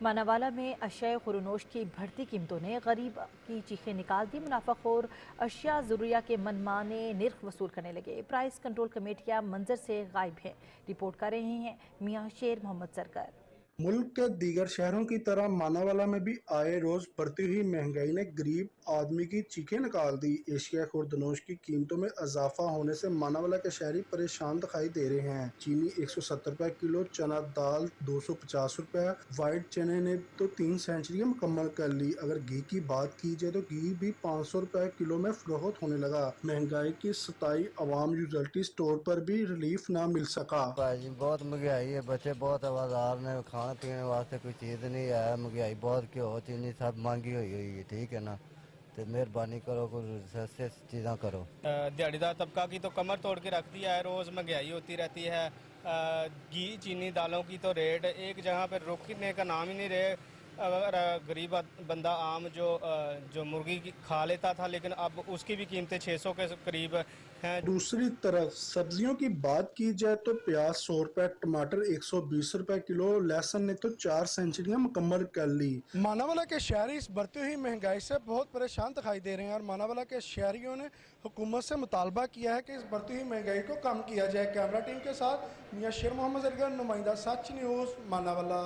मानावाला में अशय खुरनोश की बढ़ती कीमतों ने गरीब की चीखें निकाल दी। मुनाफाखोर अशिया ज़रूरिया के मनमाने निर्ख वसूल करने लगे। प्राइस कंट्रोल कमेटियां मंजर से गायब हैं। रिपोर्ट कर रहे हैं मियां शेर मोहम्मद सरकार। मुल्क के दीगर शहरों की तरह मानावाला में भी आए रोज बढ़ती हुई महंगाई ने गरीब आदमी की चीखें निकाल दी। एशिया खुर्दनोश की कीमतों में इजाफा होने से मानावाला के शहरी परेशान दिखाई दे रहे हैं। चीनी 170 रुपए किलो, चना दाल 250 रुपए, व्हाइट चने ने तो 3 सेंचुरी मुकम्मल कर ली। अगर घी की बात की जाए तो घी भी 500 रुपए किलो में फरोख्त होने लगा। महंगाई की सताई अवाम यूटिलिटी स्टोर पर भी रिलीफ ना मिल सका। भाई बहुत महंगाई है, बच्चे बहुत आवाजार ने, खाने पीने वास्ते कोई चीज़ नहीं है। महंगाई बहुत, घ्यो चीनी सब महंगी हुई है, ठीक है ना। तो मेहरबानी करो, कुछ सस्ते चीज़ें करो। दिहाड़ीदार तबका की तो कमर तोड़ के रख दिया है। रोज़ महंगाई होती रहती है। घी चीनी दालों की तो रेट एक जगह पर रुकने का नाम ही नहीं रहे। अगर गरीब बंदा आम जो मुर्गी खा लेता था, लेकिन अब उसकी भी कीमतें 600 के करीब हैं। दूसरी तरफ सब्जियों की बात की जाए तो प्याज 100 रुपए, टमाटर 120 रुपए किलो, लहसुन ने तो 4 सेंचुरियां मुकम्मल कर ली। मानावाला के शहरी इस बढ़ती हुई महंगाई से बहुत परेशान दिखाई दे रहे हैं और मानावाला के शहरियों ने हुकूमत से मुतालबा किया है कि इस बढ़ती हुई महंगाई को कम किया जाए। कैमरा टीम के साथ मियां शेर मोहम्मद सरकार, नुमाइंदा सच न्यूज़, मानावाला।